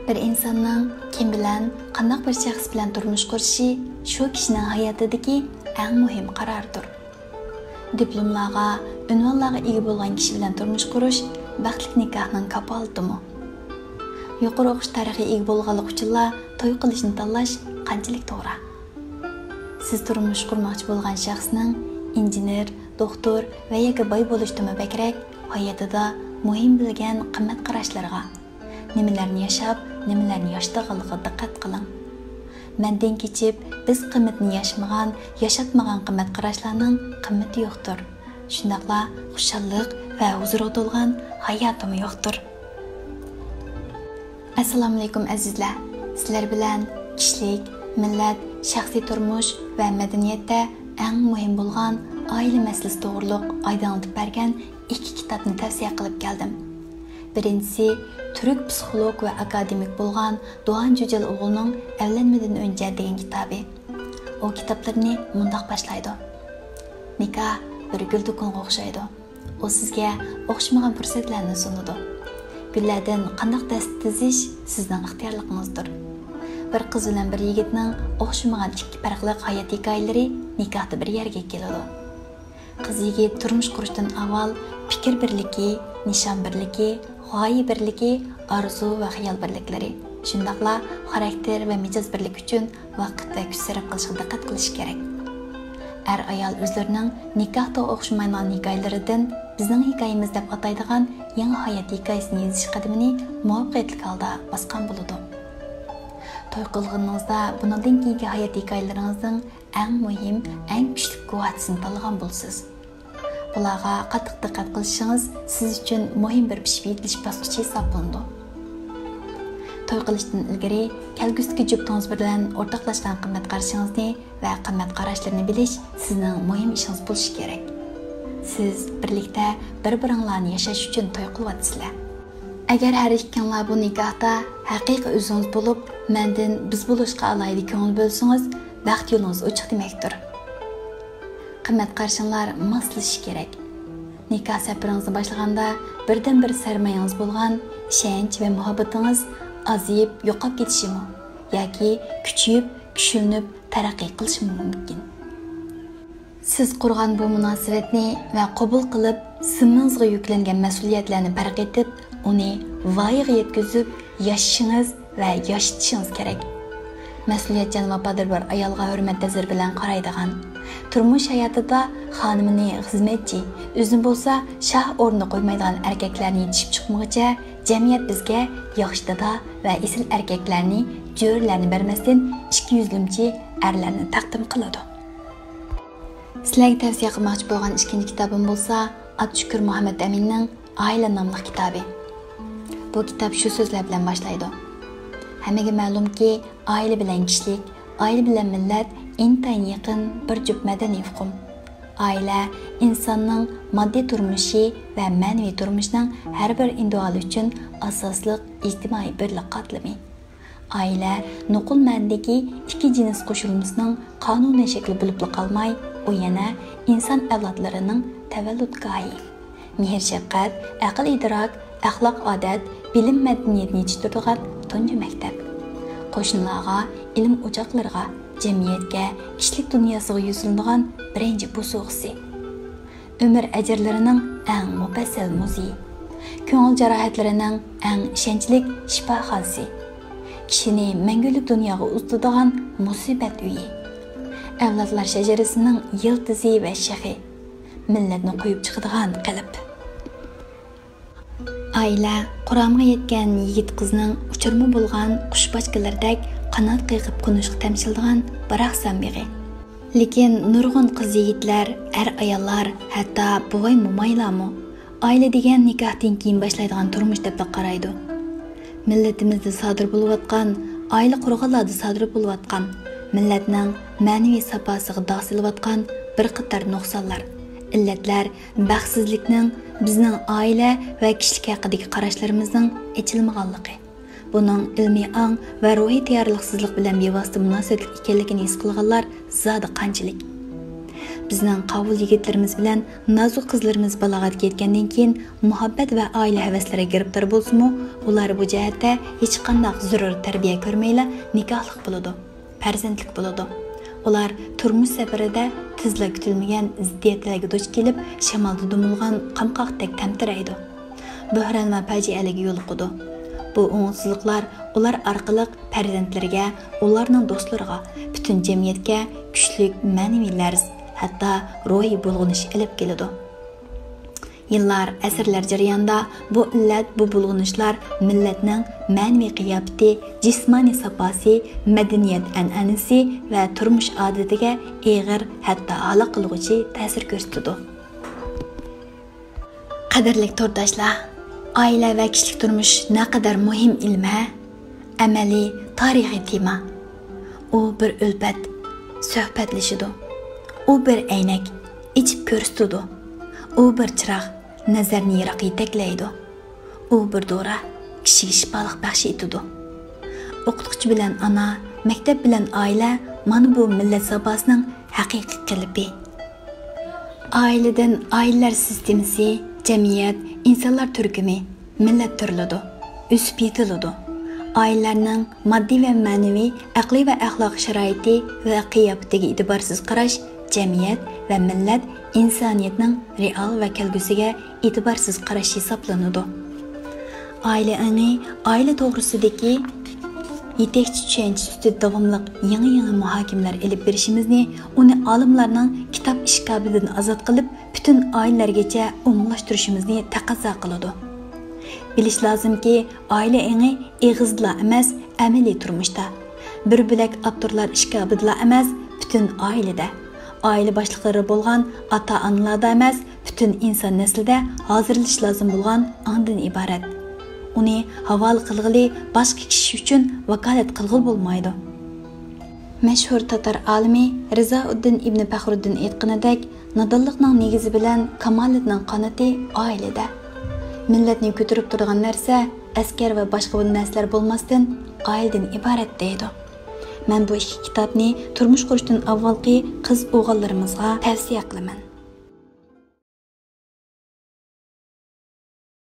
Bir insonning kim bilan, qanday bir shaxs bilan turmush qurishi shu kishining hayotidagi eng muhim qarordir. Diplomlarga, unvonlarga ega bo'lgan kishi bilan turmush qurish baxtli nikohning kafolatimi? Yuqori o'qish tarixiga ega bo'lganlik uchunlar to'y qilishni tanlash qanchalik to'g'ri? Siz turmush qurmoqchi bo'lgan shaxsning injener, doktor va yoki boy bo'lishdimi bakrak hayotida muhim bilgan qimmat qarashlarga, nimalarni yashab, nimalarni yoshdaganligiga diqqat qiling. Mendan kechib, biz qimmatni yashamagan, yashatmagan qimmat qarashlarning qimmati yo'qdir. Shundaqla xushallik va huzurga to'lgan hayotim yo'qdir. Assalomu alaykum azizlar. Sizlar bilan kishilik, millat, shaxsiy turmush va madaniyatda eng muhim bo'lgan oila masalasi to'g'riliq oydinlik bergan ikki kitobni tavsiya qilib keldim. Birinchisi Türk psixolog va akademik bo'lgan Doğan Cücel o'g'lining Evlenmeden önce degan kitobi. O kitoblarni mundoq boshlaydi. Nikoh bir gul do'konga o'xshaydi. O sizga o'xshamagan fursatlarni sunadi. Gullardan qanday dast tizish sizning ixtiyorligingizdir. Bir qiz bilan bir yigitning o'xshamagan ikki farqli hayot hikoyalari nikohda bir yerga keladi. Qiz yigit turmush qurishdan avval fikr birligi, nishon birligi, g'oya birligi, orzu va xayol birliklari, shundaqla xarakter va mijoz birligi uchun vaqt va kuch sarf qilishga diqqat qilish kerak. Ayol o'zlarining nikohda o'xshamaydigan hikoyalaridan bizning hikoyamiz deb ataydigan yangi hayot hikoyasini yozish qadamini muvaffaqiyatli holda bosgan bo'ladi. To'y qilganingizda bundan keyingi hayot hikoyalaringizning eng muhim, eng kuchli quvvatini tanlagan bo'lasiz. Bularga qattiq diqqat qilishingiz siz uchun muhim bir pishib yetilish bosqichi hisoblanadi. To'y qilishdan ilgari kelgusidagi juftligingiz bilan o'rtoqlashgan qimmat qarashingizni va qimmat qarashlarini bilish sizning muhim ishingiz bo'lishi kerak. Siz birlikda bir-biringlarni yashash uchun to'y qilyapsizlar. Agar har ikkinglar bu nikohda haqiqiy o'zingiz bo'lib, mendan biz bo'lishga alayli ko'ngil bo'lsangiz, baxt yo'lingiz ochiq demakdir. Qimmat qarashinglar moslashishi kerak. Nikoh safaringizni boshlaganda birdan bir sarmoyangiz bo'lgan ishonch va muhabbatingiz aziyib yo'qolib ketishimi yoki kuchayib, kuchlanib taraqqiy qilishi mumkin. Siz qurgan bu munosabatni va qabul qilib, zimmangizga yuklangan mas'uliyatlarni farq etib, uni voyaga yetkazib, yashashingiz va yashatishingiz kerak. Mas'uliyatchan vafodor bir ayolga hurmat nazari bilan qaraydigan, turmush hayotida xonimini xizmatchi, o'zini bo'lsa shah o'rnida qo'ymaydigan erkaklarni yetishib chiqmoqcha, jamiyat bizga yaxshi dada va esil erkaklarni, jo'rlarni bermasdan ikki yuzlimchi erlarni taqdim qiladi. Sizlarga tavsiya qilmoqchi bo'lgan ikkinchi kitobim bo'lsa, Abdushukur Muhammad Aminning Oila nomli kitobi. Bu kitob shu so'zlar bilan boshlaydi. Hammaga ma'lumki, oila bilan kishilik, oila bilan millat intayin yaqin bir juft madaniy hukm. Oila insonning moddiy turmushi va ma'naviy turmushining har bir individu uchun asosli ijtimoiy birlik qatlami. Oila nuqul ma'nodagi ikki jins qo'shilmasining qonuniy shakli bo'lib qolmay, u yana inson avlodlarining tavalludgohi. Mehr shafqat, aql idrok, axloq odat, bilim madaniyatni yetishtiradigan tunji maktab. Qo'shnilarga, ilm o'choqlariga, jamiyatga, kishilik dunyosiga yuzlanadigan birinchi busuqsi. Umr ajrlarining eng mufassal muzeyi. Ko'ngil jarohatlarining eng ishonchli shifoxonasi. Kishini mangulik dunyoga uzatadigan musibat uyi. Avlodlar shajarasining yildizi va shahi. Millatni qo'yib chiqadigan qalb. Oila quramga yetgan yigit qizning uchirma bo'lgan qushbochkalardek qanot qiyqib qo'nishga tamsildigan biroq sambig'i. Lekin nurg'un qiz yigitlar, ayollar, hatto bo'g'ay mo'maylarmi oila degan nikohdan keyin boshlaydigan turmush deb qaraydi. Millatimizda sodir bo'layotgan, oila qurg'anlarda sodir bo'layotgan, millatning ma'naviy safosiga dog' silayotgan bir qator nuqsonlar, illatlar, baxtsizlikning bizning oila va kishilik haqidagi qarashlarimizning echilmaganligi. Buning ilmiy ong va ruhiy tayyorliqsizlik bilan bevosita munosabatli ekanligini his qilganlar zodi qanchalik. bizning qavul yigitlarimiz bilan nazuq qizlarimiz balog'atga yetgandan keyin muhabbat va oila havaslariga giribtor bo'lsa-mu, ular bu jihatda hech qanday zarur tarbiya ko'rmayla nikohlik bo'ladi, farzandlik bo'ladi. Ular turmush safarida tezla kutilmagan ziddiyatlarga duch kelib, shamolda dumilgan qamqoqdek tamtiraydi. Bo'hron va fajialarga yo'l qo'ydi. Bu o'ngsizliklar ular orqali farzandlarga, ularning do'stlariga, butun jamiyatga kuchli ma'naviy larz, hatto ruhiy bulg'unish ilib keladi. Yillar, asrlar jarayonida bu illat, bu bulg'unishlar millatning ma'naviy qiyofati, jismoniy saposi, madaniyat an'anasi va turmush odatiga eg'ir, hatto aloq qilg'uchi ta'sir ko'rsatadi. Qadrli to'rdoshlar, oila va kishilik turmush naqadar muhim ilm, amaliy, tarixiy tema. U bir ulpat, suhbatlashidi. U bir aynak, ichib ko'rsatadi. U bir chiroq, nazarni yiroq yetaklaydi. U bir dora, kishiga shifoliq baxsh etadi. O'qituvchi bilan ona, maktab bilan oila mana bu millat sabosining haqiqiy qalbi. Ailadan aileler sistemasi, jamiyat, insonlar turkumi, millat turiladi, o'sib yetiladi. Ailelerning moddiy va ma'naviy, aqliy va axloqiy sharoiti va qiyofatiga e'tiborsiz qarash jamiyat va millat insoniyatning real va kelgusiga e'tiborsiz qarash hisoblanadi. Aile angi aile to'g'risidagi yetakchi tushuncha ustida davomli yangi muhokamalar elib berishimizni, uni olimlarning kitob ishkobidan ozod qilib, butun oilalargacha umumlashtirishimizni taqozo qiladi. Bilish lozimki, oila angi eg'izla emas, amaliy turmushda, bir bilak avtorlar ishkobida emas, butun oilada, oila boshliqlari bo'lgan ota-onalarda emas, butun inson naslida hozirlash lozim bo'lgan ondan iborat. Uni havola qilg'ili boshqa kishi uchun vakolat qilg'il bo'lmaydi. Mashhur tatar olimi Rizauddin ibn Faxruddin aytganidek, nodonlikning negizi bilan kamolatning qanoti oilada. Millatni ko'tarib turgan narsa askar va boshqa narsalar bo'lmasdan oiladan iborat deydi. Men bu ikki kitobni turmush qurishdan avvalgi qiz o'g'illarimizga tavsiya qilaman.